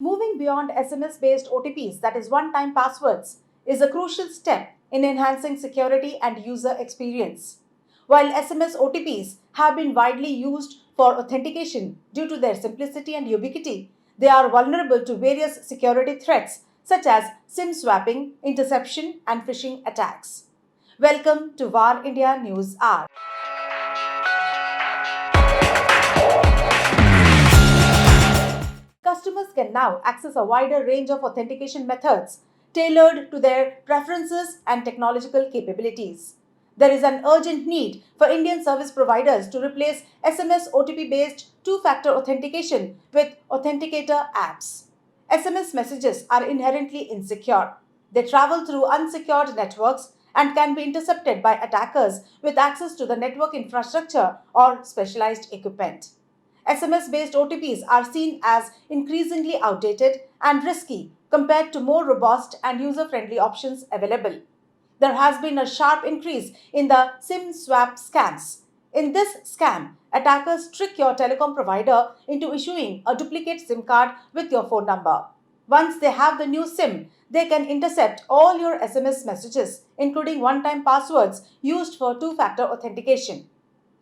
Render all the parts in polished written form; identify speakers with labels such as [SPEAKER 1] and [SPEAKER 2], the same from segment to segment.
[SPEAKER 1] Moving beyond SMS-based OTPs, that is one-time passwords, is a crucial step in enhancing security and user experience. While SMS OTPs have been widely used for authentication due to their simplicity and ubiquity, they are vulnerable to various security threats such as SIM swapping, interception, and phishing attacks. Welcome to VARINDIA News Hour. Customers can now access a wider range of authentication methods tailored to their preferences and technological capabilities. There is an urgent need for Indian service providers to replace SMS OTP based two-factor authentication with Authenticator apps. SMS messages are inherently insecure. They travel through unsecured networks and can be intercepted by attackers with access to the network infrastructure or specialized equipment. SMS-based OTPs are seen as increasingly outdated and risky compared to more robust and user-friendly options available. There has been a sharp increase in the SIM swap scams. In this scam, attackers trick your telecom provider into issuing a duplicate SIM card with your phone number. Once they have the new SIM, they can intercept all your SMS messages, including one-time passwords used for two-factor authentication.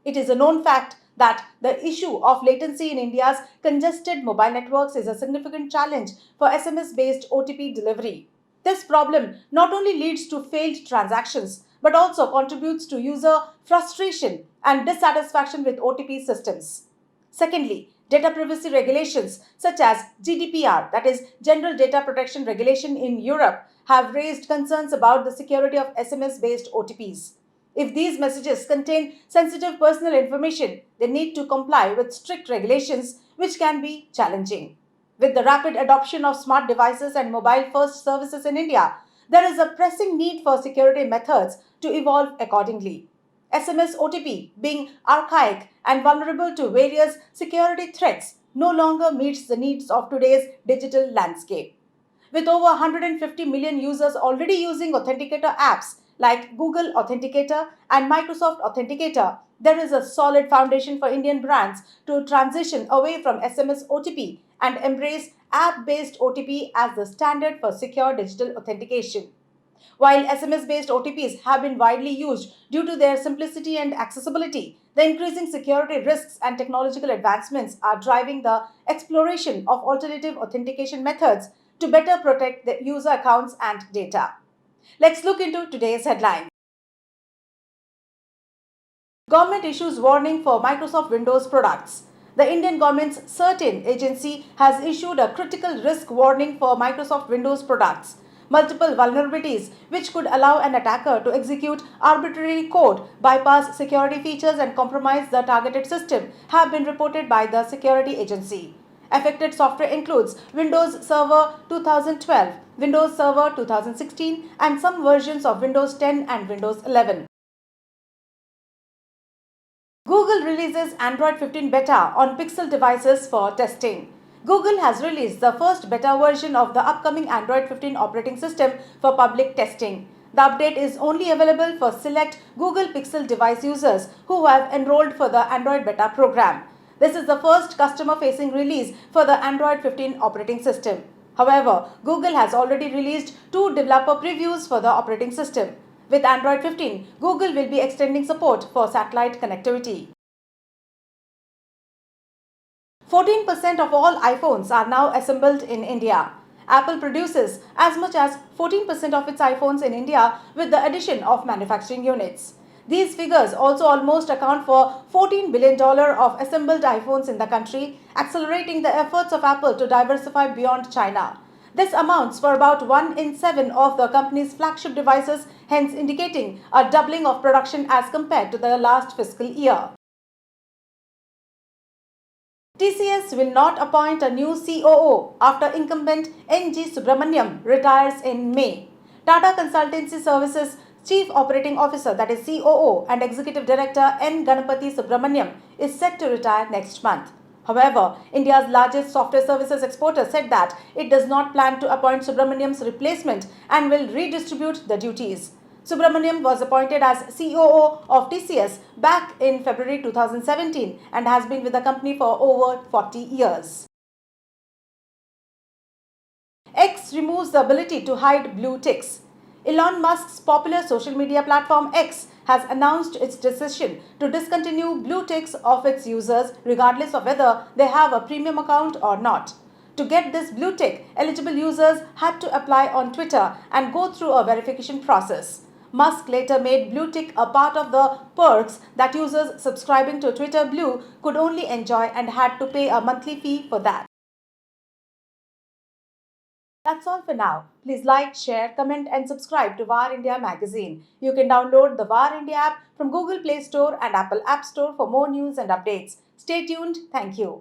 [SPEAKER 1] It is a known fact that the issue of latency in India's congested mobile networks is a significant challenge for SMS-based OTP delivery. This problem not only leads to failed transactions but also contributes to user frustration and dissatisfaction with OTP systems. Secondly, data privacy regulations such as GDPR, that is General Data Protection Regulation in Europe, have raised concerns about the security of SMS-based OTPs. If these messages contain sensitive personal information, they need to comply with strict regulations, which can be challenging. With the rapid adoption of smart devices and mobile-first services in India, there is a pressing need for security methods to evolve accordingly. SMS OTP, being archaic and vulnerable to various security threats, no longer meets the needs of today's digital landscape. With over 150 million users already using Authenticator apps, like Google Authenticator and Microsoft Authenticator, there is a solid foundation for Indian brands to transition away from SMS OTP and embrace app-based OTP as the standard for secure digital authentication. While SMS-based OTPs have been widely used due to their simplicity and accessibility, the increasing security risks and technological advancements are driving the exploration of alternative authentication methods to better protect the user accounts and data. Let's look into today's headline. Government issues warning for Microsoft Windows products. The Indian government's CERT-In agency has issued a critical risk warning for Microsoft Windows products. Multiple vulnerabilities, which could allow an attacker to execute arbitrary code, bypass security features, and compromise the targeted system, have been reported by the security agency. Affected software includes Windows Server 2012, Windows Server 2016, and some versions of Windows 10 and Windows 11. Google releases Android 15 beta on Pixel devices for testing. Google has released the first beta version of the upcoming Android 15 operating system for public testing. The update is only available for select Google Pixel device users who have enrolled for the Android beta program. This is the first customer-facing release for the Android 15 operating system. However, Google has already released 2 developer previews for the operating system. With Android 15, Google will be extending support for satellite connectivity. 14% of all iPhones are now assembled in India. Apple produces as much as 14% of its iPhones in India with the addition of manufacturing units. These figures also almost account for $14 billion of assembled iPhones in the country, accelerating the efforts of Apple to diversify beyond China. This amounts for about 1 in 7 of the company's flagship devices, hence indicating a doubling of production as compared to the last fiscal year. TCS will not appoint a new COO after incumbent NG Subramaniam retires in May. Tata Consultancy Services Chief Operating Officer, that is COO, and Executive Director N. Ganapathy Subramaniam is set to retire next month. However, India's largest software services exporter said that it does not plan to appoint Subramaniam's replacement and will redistribute the duties. Subramaniam was appointed as COO of TCS back in February 2017 and has been with the company for over 40 years. removes the ability to hide blue ticks. Elon Musk's popular social media platform X has announced its decision to discontinue blue ticks of its users regardless of whether they have a premium account or not. To get this blue tick, eligible users had to apply on Twitter and go through a verification process. Musk later made blue tick a part of the perks that users subscribing to Twitter Blue could only enjoy and had to pay a monthly fee for that. That's all for now. Please like, share, comment and subscribe to VARINDIA magazine. You can download the VARINDIA app from Google Play Store and Apple App Store for more news and updates. Stay tuned. Thank you.